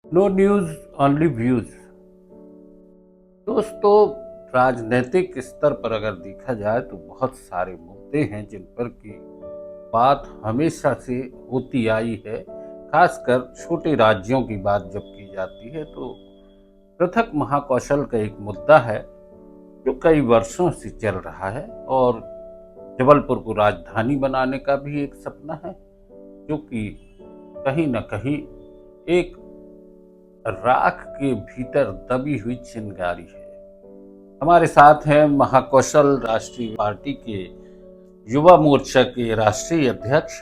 No news only views. दोस्तों, राजनीतिक स्तर पर अगर देखा जाए तो बहुत सारे मुद्दे हैं जिन पर की बात हमेशा से होती आई है। खासकर छोटे राज्यों की बात जब की जाती है तो पृथक महाकौशल का एक मुद्दा है जो कई वर्षों से चल रहा है। और जबलपुर को राजधानी बनाने का भी एक सपना है जो कि कहीं न कहीं एक राख के भीतर दबी हुई चिंगारी है। हमारे साथ हैं महाकौशल राष्ट्रीय पार्टी के युवा मोर्चा के राष्ट्रीय अध्यक्ष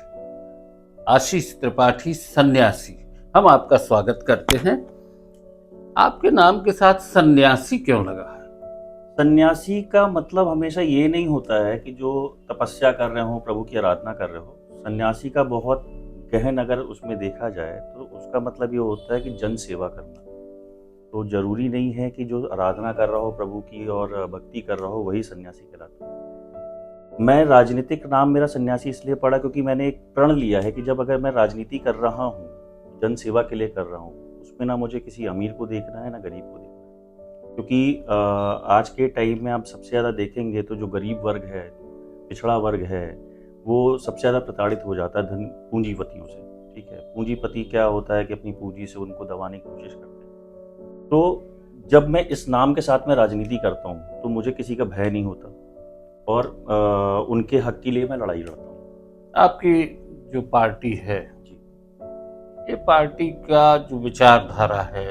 आशीष त्रिपाठी सन्यासी। हम आपका स्वागत करते हैं। आपके नाम के साथ सन्यासी क्यों लगा है? सन्यासी का मतलब हमेशा ये नहीं होता है कि जो तपस्या कर रहे हो, प्रभु की आराधना कर रहे हो। सन्यासी का बहुत गहन अगर उसमें देखा जाए तो उसका मतलब ये होता है कि जन सेवा करना। तो जरूरी नहीं है कि जो आराधना कर रहा हो प्रभु की और भक्ति कर रहा हो वही सन्यासी कहलाता है। मैं राजनीतिक नाम मेरा सन्यासी इसलिए पड़ा क्योंकि मैंने एक प्रण लिया है कि जब अगर मैं राजनीति कर रहा हूँ, जन सेवा के लिए कर रहा हूँ, उसमें ना मुझे किसी अमीर को देखना है ना गरीब को देखना है। क्योंकि आज के टाइम में आप सबसे ज़्यादा देखेंगे तो जो गरीब वर्ग है, पिछड़ा वर्ग है, वो सबसे ज़्यादा प्रताड़ित हो जाता है धन पूंजीपतियों से। ठीक है, पूंजीपति क्या होता है कि अपनी पूंजी से उनको दबाने की कोशिश करते हैं। तो जब मैं इस नाम के साथ में राजनीति करता हूँ तो मुझे किसी का भय नहीं होता और उनके हक के लिए मैं लड़ाई लड़ता हूँ। आपकी जो पार्टी है, जी, ये पार्टी का जो विचारधारा है,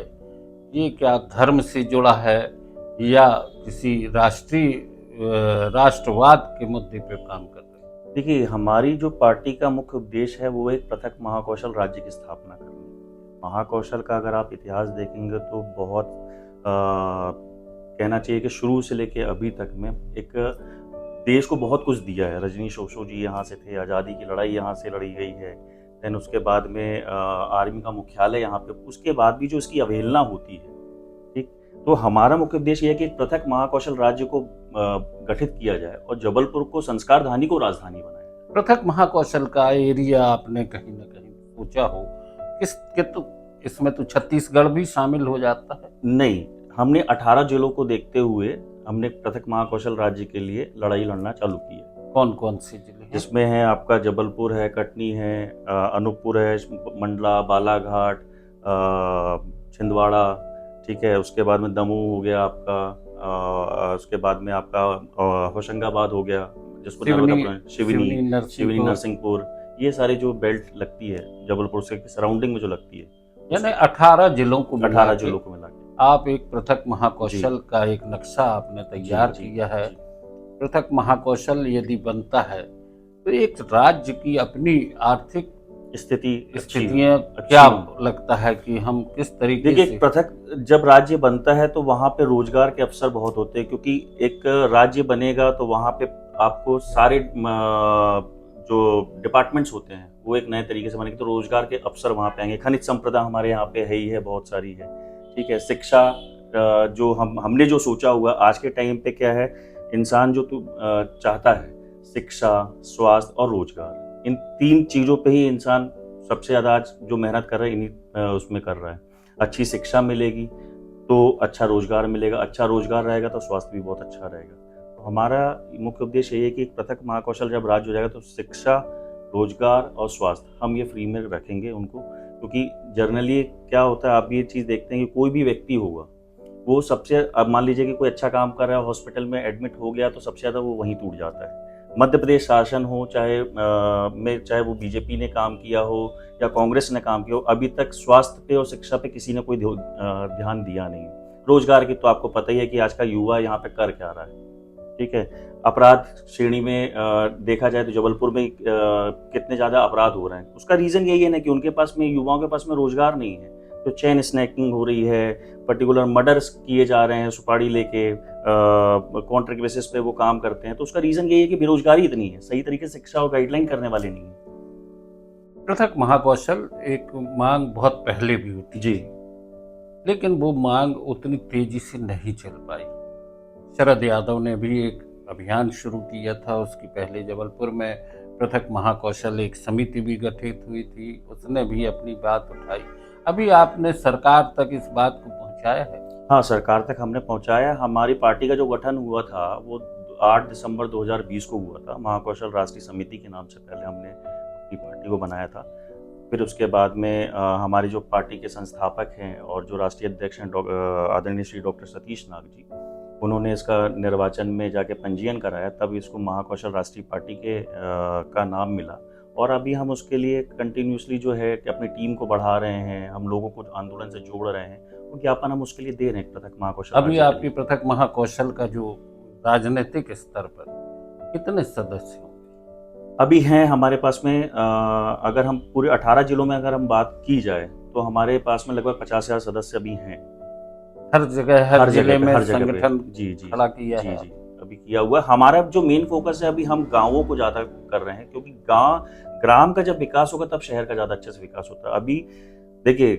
ये क्या धर्म से जुड़ा है या किसी राष्ट्रवाद के मुद्दे पे काम कर रहे हैं? देखिए हमारी जो पार्टी का मुख्य उद्देश्य है वो एक पृथक महाकौशल राज्य की स्थापना करना है। महाकौशल का अगर आप इतिहास देखेंगे तो बहुत कहना चाहिए कि शुरू से लेके अभी तक में एक देश को बहुत कुछ दिया है। रजनीश ओशो जी यहाँ से थे, आज़ादी की लड़ाई यहाँ से लड़ी गई है। देन उसके बाद में आर्मी का मुख्यालय यहाँ पे, उसके बाद भी जो इसकी अवहेलना होती है। ठीक, तो हमारा मुख्य उद्देश्य यह है कि एक पृथक महाकौशल राज्य को गठित किया जाए और जबलपुर को संस्कारधानी को राजधानी बनाया जाए। पृथक महाकौशल का एरिया आपने कहीं न कहीं सोचा हो तो इसमें तो छत्तीसगढ़ भी शामिल हो जाता है। नहीं, हमने 18 जिलों को देखते हुए हमने पृथक महाकौशल राज्य के लिए लड़ाई लड़ना चालू की है। कौन कौन से जिले हैं? जिसमें है आपका जबलपुर है, कटनी है, अनूपपुर है, मंडला, बालाघाट, छिंदवाड़ा। ठीक है, उसके बाद में दमोह हो गया आपका, उसके बाद में आपका होशंगाबाद हो गया, जिसको शिवनी, नरसिंहपुर। ये सारे जो बेल्ट लगती है जबलपुर से सराउंडिंग में जो लगती है, यानी 18 जिलों को मिला के आप एक पृथक महाकौशल का एक नक्शा आपने तैयार किया है। पृथक महाकौशल यदि बनता है तो एक राज्य की अपनी आर्थिक स्थितियां क्या लगता है कि हम किस तरीके से? देखिए, पृथक जब राज्य बनता है तो वहाँ पे रोजगार के अवसर बहुत होते हैं, क्योंकि एक राज्य बनेगा तो वहाँ पे आपको सारे जो डिपार्टमेंट्स होते हैं वो एक नए तरीके से बनेंगे, तो रोजगार के अवसर वहाँ पे आएंगे। खनिज संपदा हमारे यहाँ पे है ही है, बहुत सारी है। ठीक है, शिक्षा जो हमने जो सोचा हुआ आज के टाइम पे क्या है, इंसान जो चाहता है शिक्षा, स्वास्थ्य और रोजगार, इन 3 चीज़ों पे ही इंसान सबसे ज़्यादा आज जो मेहनत कर रहा है इन्हीं उसमें कर रहा है। अच्छी शिक्षा मिलेगी तो अच्छा रोजगार मिलेगा, अच्छा रोजगार रहेगा तो स्वास्थ्य भी बहुत अच्छा रहेगा। तो हमारा मुख्य उद्देश्य ये है कि एक पृथक महाकौशल जब राज्य हो जाएगा तो शिक्षा, रोजगार और स्वास्थ्य हम ये फ्री में रखेंगे उनको। क्योंकि जनरली क्या होता है, आप ये चीज़ देखते हैं कि कोई भी व्यक्ति होगा वो सबसे, अब मान लीजिए कि कोई अच्छा काम कर रहा है, हॉस्पिटल में एडमिट हो गया तो सबसे ज़्यादा वो वहीं टूट जाता है। मध्य प्रदेश शासन हो चाहे चाहे वो बीजेपी ने काम किया हो या कांग्रेस ने काम किया हो, अभी तक स्वास्थ्य पे और शिक्षा पे किसी ने कोई ध्यान दिया नहीं। रोजगार की तो आपको पता ही है कि आज का युवा यहाँ पे कर क्या रहा है। ठीक है, अपराध श्रेणी में देखा जाए तो जबलपुर में कितने ज़्यादा अपराध हो रहे हैं, उसका रीज़न यही है ना कि उनके पास में, युवाओं के पास में रोजगार नहीं है। तो चेन स्नैकिंग हो रही है, पर्टिकुलर मर्डर्स किए जा रहे हैं, सुपारी लेके कॉन्ट्रैक्ट बेसिस पे वो काम करते हैं। तो उसका रीज़न यही है कि बेरोजगारी इतनी है, सही तरीके से शिक्षा और गाइडलाइन करने वाले नहीं है। पृथक महाकौशल एक मांग बहुत पहले भी होती जी, लेकिन वो मांग उतनी तेजी से नहीं चल पाई। शरद यादव ने भी एक अभियान शुरू किया था, उसकी पहले जबलपुर में पृथक महाकौशल एक समिति भी गठित हुई थी, उसने भी अपनी बात उठाई। अभी आपने सरकार तक इस बात को पहुंचाया है? हाँ, सरकार तक हमने पहुंचाया। हमारी पार्टी का जो गठन हुआ था वो 8 दिसंबर 2020 को हुआ था। महाकौशल राष्ट्रीय समिति के नाम से पहले हमने अपनी पार्टी को बनाया था। फिर उसके बाद में हमारी जो पार्टी के संस्थापक हैं और जो राष्ट्रीय अध्यक्ष हैं आदरणीय श्री डॉक्टर सतीश नाग जी, उन्होंने इसका निर्वाचन में जाके पंजीयन कराया, तब इसको महाकौशल राष्ट्रीय पार्टी के का नाम मिला। और अभी हम उसके लिए कंटिन्यूसली जो है कि अपनी टीम को बढ़ा रहे हैं, हम लोगों को आंदोलन से जोड़ रहे हैं, तो ज्ञापन हम उसके लिए दे रहे हैं पृथक महाकौशल अभी राज्य के आपकी लिए। पृथक महाकौशल का जो राजनीतिक स्तर पर कितने सदस्य होंगे? अभी हैं हमारे पास में अगर हम पूरे 18 जिलों में अगर हम बात की जाए तो हमारे पास में लगभग 50,000 सदस्य अभी हैं। हर जगह हर जिले में हर जगह पे संगठन जी जी खड़ा किया जी है? जी अभी किया हुआ है। हमारा जो मेन फोकस है अभी हम गांवों को ज़्यादा कर रहे हैं, क्योंकि गांव ग्राम का जब विकास होगा तब शहर का ज़्यादा अच्छे से विकास होता है। अभी देखिए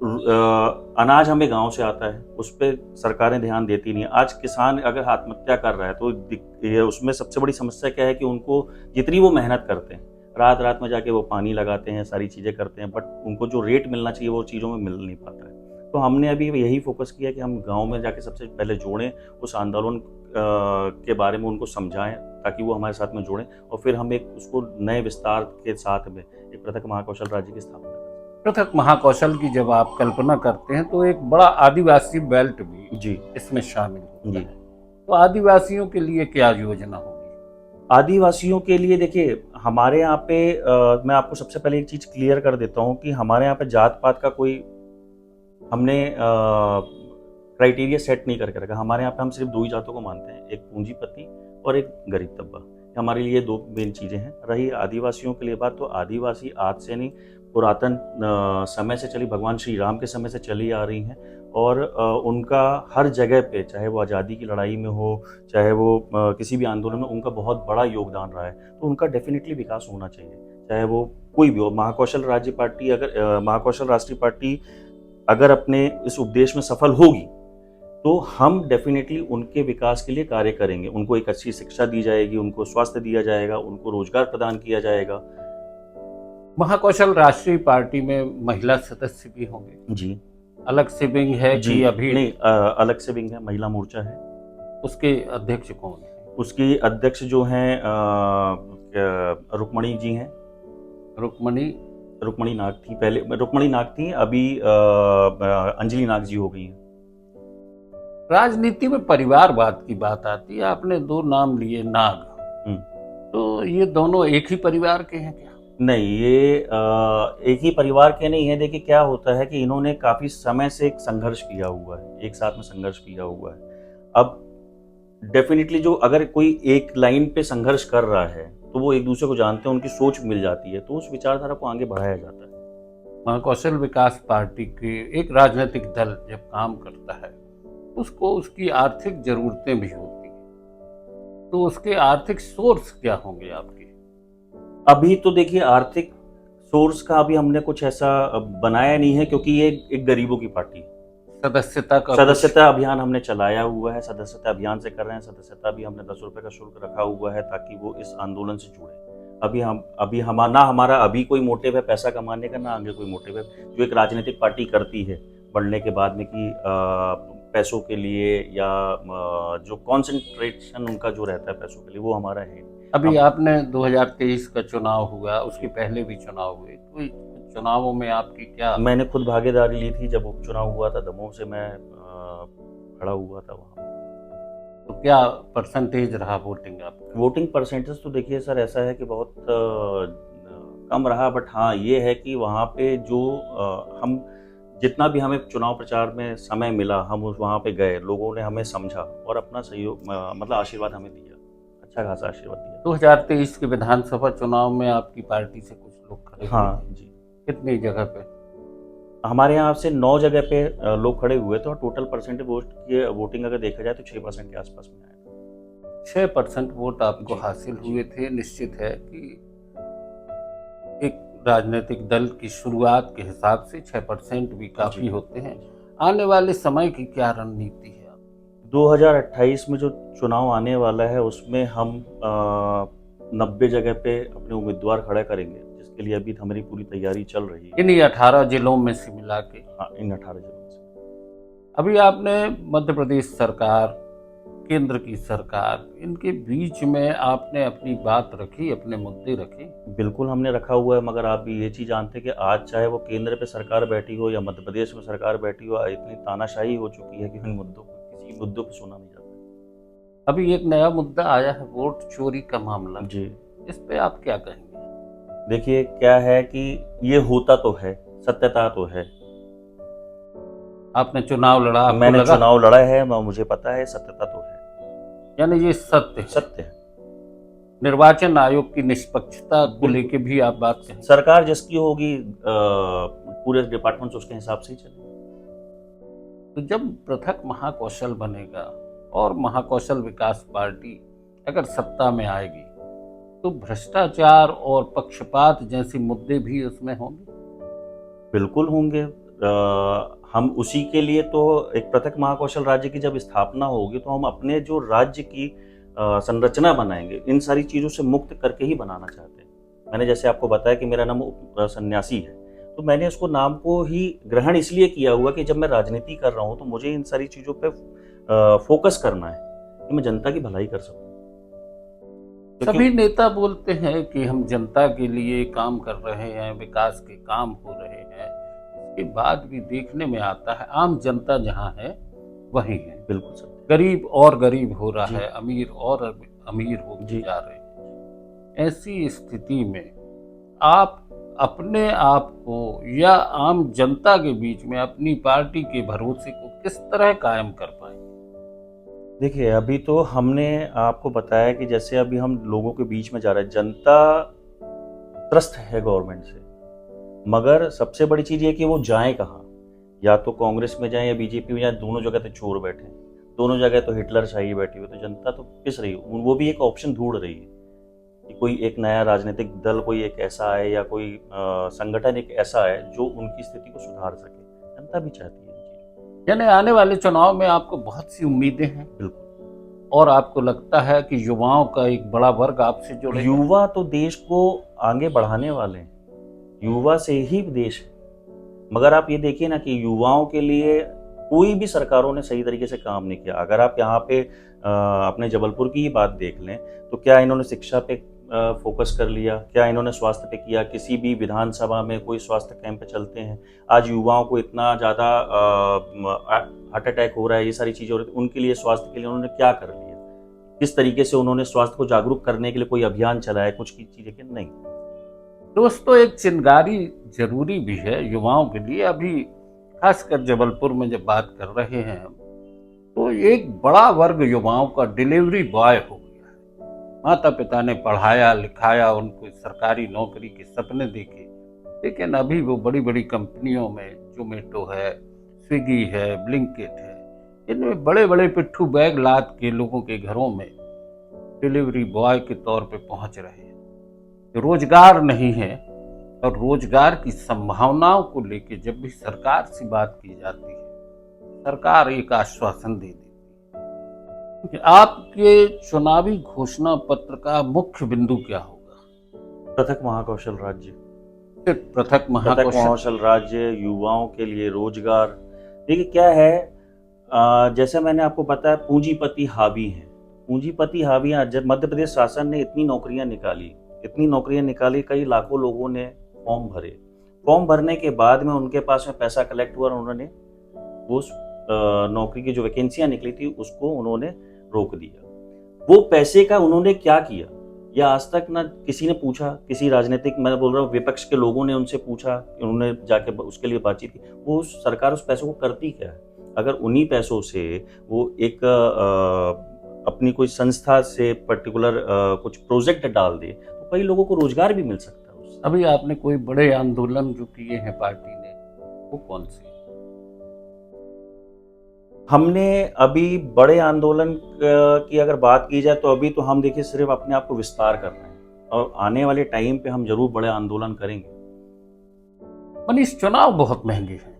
अनाज हमें गांव से आता है, उस पर सरकारें ध्यान देती नहीं। आज किसान अगर आत्महत्या कर रहा है तो उसमें सबसे बड़ी समस्या क्या है कि उनको जितनी वो मेहनत करते हैं, रात रात में जाके वो पानी लगाते हैं, सारी चीज़ें करते हैं, बट उनको जो रेट मिलना चाहिए वो चीज़ों में मिल नहीं पाता है। तो हमने अभी यही फोकस किया कि हम गांव में जाके सबसे पहले जोड़ें, उस आंदोलन के बारे में उनको समझाएं ताकि वो हमारे साथ में जुड़ें, और फिर हम एक उसको नए विस्तार के साथ में एक पृथक महाकौशल राज्य की स्थापना करें। पृथक महाकौशल की जब आप कल्पना करते हैं तो एक बड़ा आदिवासी बेल्ट भी जी इसमें शामिल होता जी। है। तो आदिवासियों के लिए क्या योजना होगी? आदिवासियों के लिए देखिए हमारे यहाँ पे मैं आपको सबसे पहले एक चीज़ क्लियर कर देता हूँ कि हमारे यहाँ पे जात पात का कोई हमने क्राइटेरिया सेट नहीं करके रखा। हमारे यहाँ पे हम सिर्फ दो ही जातों को मानते हैं, एक पूंजीपति और एक गरीब तबका। हमारे लिए दो मेन चीज़ें हैं। रही आदिवासियों के लिए बात, तो आदिवासी आज से नहीं, पुरातन समय से चली, भगवान श्री राम के समय से चली आ रही हैं, और उनका हर जगह पे, चाहे वो आज़ादी की लड़ाई में हो, चाहे वो किसी भी आंदोलन में, उनका बहुत बड़ा योगदान रहा है। तो उनका डेफिनेटली विकास होना चाहिए, चाहे वो कोई भी हो। महाकौशल राज्य पार्टी अगर महाकौशल राष्ट्रीय पार्टी अगर अपने इस उपदेश में सफल होगी तो हम डेफिनेटली उनके विकास के लिए कार्य करेंगे। उनको एक अच्छी शिक्षा दी जाएगी, उनको स्वास्थ्य दिया जाएगा, उनको रोजगार प्रदान किया जाएगा। महाकौशल राष्ट्रीय पार्टी में महिला सदस्य भी होंगे? जी अलग से विंग है जी कि अभी? नहीं, अलग से विंग है, महिला मोर्चा है। उसके अध्यक्ष कौन है? उसकी अध्यक्ष जो हैं रुक्मणी जी हैं। रुक्मणी नाग थी पहले, रुक्मणी नाग थी, अभी अंजलि नाग जी हो गई हैं। राजनीति में परिवारवाद की बात आती है, आपने दो नाम लिए नाग, तो ये दोनों एक ही परिवार के हैं क्या? नहीं, ये एक ही परिवार के नहीं है। देखिए क्या होता है कि इन्होंने काफी समय से एक संघर्ष किया हुआ है, एक साथ में संघर्ष किया हुआ है। अब डेफिनेटली जो अगर कोई एक लाइन पे संघर्ष कर रहा है तो वो एक दूसरे को जानते हैं, उनकी सोच मिल जाती है, तो उस विचारधारा को आगे बढ़ाया जाता है। महाकौशल विकास पार्टी के एक राजनीतिक दल जब काम करता है उसको उसकी आर्थिक जरूरतें भी होती हैं, तो उसके आर्थिक सोर्स क्या होंगे आपके? अभी तो देखिए आर्थिक सोर्स का अभी हमने कुछ ऐसा बनाया नहीं है, क्योंकि ये एक गरीबों की पार्टी है। सदस्यता अभियान हमने चलाया हुआ है, सदस्यता अभियान से कर रहे हैं। सदस्यता भी हमने 10 रुपए का शुल्क रखा हुआ है ताकि वो इस आंदोलन से जुड़े। ना हमारा अभी कोई मोटिव है पैसा कमाने का, ना आगे कोई मोटिव है, जो एक राजनीतिक पार्टी करती है बढ़ने के बाद में, कि पैसों के लिए या जो कॉन्सेंट्रेशन उनका जो रहता है पैसों के लिए, वो हमारा है। अभी आपने 2023 का चुनाव हुआ, उसके पहले भी चुनाव हुए, तो चुनावों में आपकी क्या? मैंने खुद भागीदारी ली थी जब उपचुनाव हुआ था, दमोह से मैं खड़ा हुआ था वहाँ। तो क्या परसेंटेज रहा वोटिंग आपका? वोटिंग परसेंटेज तो देखिए सर ऐसा है कि बहुत कम रहा, बट हाँ ये है कि वहाँ पे जो हम जितना भी हमें चुनाव प्रचार में समय मिला, हम वहाँ पे गए, लोगों ने हमें समझा और अपना सहयोग मतलब आशीर्वाद हमें दिया, अच्छा खासा आशीर्वाद दिया। 2023 के विधानसभा चुनाव में आपकी पार्टी से कुछ लोग खड़े हुए थे? हाँ जी। कितनी जगह पे? हमारे यहाँ से 9 जगह पे लोग खड़े हुए थे, और टोटल परसेंटेज वोटिंग अगर देखा जाए तो 6% के आसपास में आया। 6% वोट आपको हासिल हुए थे। निश्चित है कि एक राजनीतिक दल की शुरुआत के हिसाब से 6% भी काफी होते हैं। आने वाले समय की क्या रणनीति है? 2028 में जो चुनाव आने वाला है उसमें हम 90 जगह पे अपने उम्मीदवार खड़ा करेंगे। जिसके लिए अभी हमारी पूरी तैयारी चल रही है। इन्हीं 18 जिलों में से मिला के। हाँ, इन 18 जिलों में से। अभी आपने मध्य प्रदेश सरकार, केंद्र की सरकार, इनके बीच में आपने अपनी बात रखी, अपने मुद्दे रखे? बिल्कुल हमने रखा हुआ है, मगर आप भी ये चीज़ जानते हैं कि आज चाहे वो केंद्र पे सरकार बैठी हो या मध्य प्रदेश में सरकार बैठी हो, इतनी तानाशाही हो चुकी है कि उन मुद्दों को, किसी मुद्दों को सुना नहीं जाता अभी एक नया मुद्दा आया है, वोट चोरी का मामला। है। जी, इस पे आप क्या कहेंगे? देखिए क्या है कि ये होता तो है, सत्यता तो है। आपने चुनाव लड़ा, आपको मैंने लगा? चुनाव लड़ा है, मुझे पता है, सत्यता तो है, यानी ये सत्य है। सत्य है। निर्वाचन आयोग की निष्पक्षता को लेके भी आप बात कहें? सरकार जिसकी होगी, पूरे डिपार्टमेंट्स उसके हिसाब से ही चलेंगे। तो जब पृथक महाकौशल बनेगा और महाकौशल विकास पार्टी अगर सत्ता में आएगी, तो भ्रष्टाचार और पक्षपात जैसे मुद्दे भी उसमें होंगे? बिल्कुल होंगे। हम उसी के लिए तो एक पृथक महाकौशल राज्य की जब स्थापना होगी तो हम अपने जो राज्य की संरचना बनाएंगे, इन सारी चीज़ों से मुक्त करके ही बनाना चाहते हैं। मैंने जैसे आपको बताया कि मेरा नाम सन्यासी है, तो मैंने उसको नाम को ही ग्रहण इसलिए किया हुआ कि जब मैं राजनीति कर रहा हूँ तो मुझे इन सारी चीज़ों पे फोकस करना है कि मैं जनता की भलाई कर सकूँ। सभी नेता बोलते हैं कि हम जनता के लिए काम कर रहे हैं, विकास के काम हो रहे हैं। इसके बाद भी देखने में आता है आम जनता जहाँ है वहीं है। बिल्कुल सर। गरीब और गरीब हो रहा जी। है, अमीर और अमीर हो जी। जा रहे हैं। ऐसी स्थिति में आप अपने आप को या आम जनता के बीच में अपनी पार्टी के भरोसे को किस तरह कायम कर पाएंगे? देखिए, अभी तो हमने आपको बताया कि जैसे अभी हम लोगों के बीच में जा रहे हैं, जनता त्रस्त है गवर्नमेंट से, मगर सबसे बड़ी चीज़ ये कि वो जाएं कहाँ। या तो कांग्रेस में जाएं या बीजेपी में जाएं, दोनों जगह तो चोर बैठे हैं, दोनों जगह तो हिटलर शाही बैठी हुई, तो जनता तो पिस रही है। वो भी एक ऑप्शन ढूंढ रही है कि कोई एक नया राजनीतिक दल, कोई एक ऐसा है या कोई संगठन एक ऐसा है जो उनकी स्थिति को सुधार सके। जनता भी चाहती है। यानी आने वाले चुनाव में आपको बहुत सी उम्मीदें हैं। बिल्कुल। और आपको लगता है कि युवाओं का एक बड़ा वर्ग आपसे जुड़ेगा? युवा तो देश को आगे बढ़ाने वाले हैं, युवा से ही देश है। मगर आप ये देखिए ना कि युवाओं के लिए कोई भी सरकारों ने सही तरीके से काम नहीं किया। अगर आप यहाँ पे अपने जबलपुर की ही बात देख लें तो क्या इन्होंने शिक्षा पे फोकस कर लिया, क्या इन्होंने स्वास्थ्य पे किया? किसी भी विधानसभा में कोई स्वास्थ्य कैंप चलते हैं, आज युवाओं को इतना ज़्यादा हार्ट अटैक हो रहा है, ये सारी चीज़ें हो रही है, उनके लिए स्वास्थ्य के लिए उन्होंने क्या कर लिया? किस तरीके से उन्होंने स्वास्थ्य को जागरूक करने के लिए कोई अभियान चलाया, कुछ की चीज़ें कि नहीं? दोस्तों, एक चिंगारी जरूरी भी है युवाओं के लिए। अभी खासकर जबलपुर में जब बात कर रहे हैं तो एक बड़ा वर्ग युवाओं का डिलीवरी बॉय हो गया है। माता पिता ने पढ़ाया लिखाया, उनको सरकारी नौकरी के सपने देखे, लेकिन अभी वो बड़ी बड़ी कंपनियों में, जोमेटो है, स्विगी है, ब्लिंकिट है, इनमें बड़े बड़े पिट्ठू बैग लाद के लोगों के घरों में डिलीवरी बॉय के तौर पे पहुंच रहे हैं। रोजगार नहीं है, और रोजगार की संभावनाओं को लेके जब भी सरकार से बात की जाती है, सरकार एक आश्वासन दे देती है कि आपके चुनावी घोषणा पत्र का मुख्य बिंदु क्या होगा? पृथक महाकौशल राज्य। सिर्फ पृथक महाकौशल राज्य, युवाओं के लिए रोजगार। देखिए क्या है, जैसे मैंने आपको बताया, पूंजीपति हावी हैं। पूंजीपति हावी हैं। जब मध्य प्रदेश शासन ने इतनी नौकरियां निकाली, कई लाखों लोगों ने फॉर्म भरे। फॉर्म भरने के बाद में उनके पास में पैसा कलेक्ट हुआ और उन्होंने उस नौकरी की जो वैकेंसियां निकली थी उसको उन्होंने रोक दिया। वो पैसे का उन्होंने क्या किया, या आज तक ना किसी ने पूछा। किसी राजनीतिक, मैं बोल रहा हूँ विपक्ष के लोगों ने उनसे पूछा, उन्होंने जाके उसके लिए बातचीत की। वो सरकार उस पैसों को करती क्या है? अगर उन्हीं पैसों से वो एक अपनी कोई संस्था से पर्टिकुलर कुछ प्रोजेक्ट डाल दे तो कई लोगों को रोजगार भी मिल सकता है उससे। अभी आपने कोई बड़े आंदोलन जो किए हैं पार्टी ने, वो कौन से? हमने अभी बड़े आंदोलन की अगर बात की जाए तो अभी तो हम देखिए सिर्फ अपने आप को विस्तार कर रहे हैं, और आने वाले टाइम पे हम जरूर बड़े आंदोलन करेंगे। मनीष, चुनाव बहुत महंगे हैं।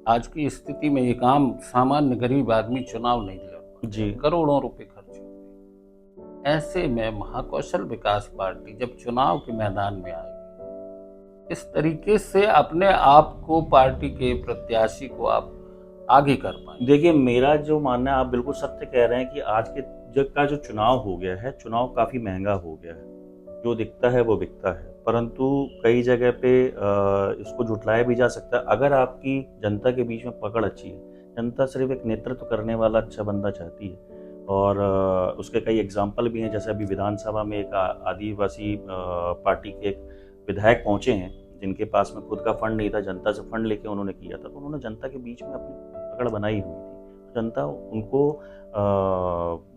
आज की स्थिति में एक आम सामान्य गरीब आदमी चुनाव नहीं लड़ पाता जी। करोड़ों रुपए खर्च होते हैं। ऐसे में महाकौशल विकास पार्टी जब चुनाव के मैदान में आएगी इस तरीके से अपने आप को, पार्टी के प्रत्याशी को आप आगे कर पाएंगे? देखिए, मेरा जो मानना है, आप बिल्कुल सत्य कह रहे हैं कि आज के जग का जो चुनाव हो गया है, चुनाव काफ़ी महंगा हो गया है। जो दिखता है वो बिकता है, परंतु कई जगह पे इसको झुठलाया भी जा सकता है। अगर आपकी जनता के बीच में पकड़ अच्छी है, जनता सिर्फ एक नेतृत्व करने वाला अच्छा बंदा चाहती है, और उसके कई एग्जाम्पल भी हैं। जैसे अभी विधानसभा में एक आदिवासी पार्टी के एक विधायक पहुंचे हैं, जिनके पास में खुद का फंड नहीं था, जनता से फंड लेके उन्होंने किया था। तो उन्होंने जनता के बीच में अपनी पकड़ बनाई हुई थी। जनता उनको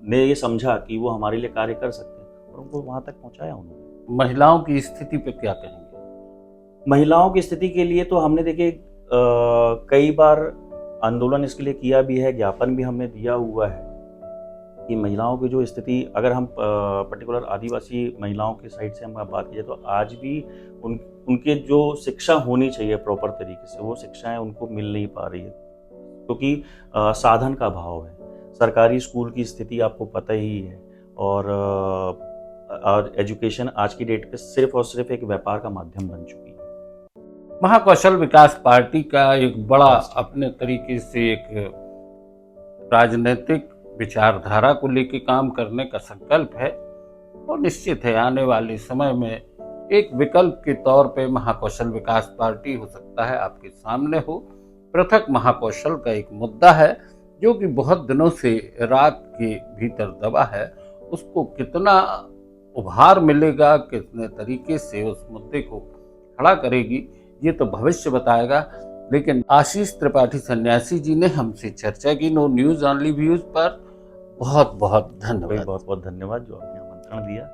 ने ये समझा कि वो हमारे लिए कार्य कर सकते हैं, और उनको वहाँ तक पहुँचाया उन्होंने। महिलाओं की स्थिति पे क्या कहेंगे? महिलाओं की स्थिति के लिए तो हमने देखिए कई बार आंदोलन इसके लिए किया भी है, ज्ञापन भी हमने दिया हुआ है कि महिलाओं की जो स्थिति, अगर हम पर्टिकुलर आदिवासी महिलाओं की साइड से हम बात कीजिए, तो आज भी उनके जो शिक्षा होनी चाहिए प्रॉपर तरीके से, वो शिक्षाएं उनको मिल नहीं पा रही है, क्योंकि साधन का अभाव है। सरकारी स्कूल की स्थिति आपको पता ही है, और एजुकेशन आज की डेट पे सिर्फ और सिर्फ एक व्यापार का माध्यम बन चुकी है। महाकौशल विकास पार्टी का एक बड़ा अपने तरीके से एक राजनीतिक विचारधारा को लेकर काम करने का संकल्प है, और निश्चित है आने वाले समय में एक विकल्प के तौर पे महाकौशल विकास पार्टी हो सकता है आपके सामने हो। पृथक महाकौशल का एक मुद्दा है जो कि बहुत दिनों से रात के भीतर दबा है, उसको कितना उभार मिलेगा, कितने तरीके से उस मुद्दे को खड़ा करेगी, ये तो भविष्य बताएगा। लेकिन आशीष त्रिपाठी सन्यासी जी ने हमसे चर्चा की नो न्यूज़ ओनली व्यूज पर। बहुत बहुत धन्यवाद। बहुत बहुत धन्यवाद जो आपने आमंत्रण दिया।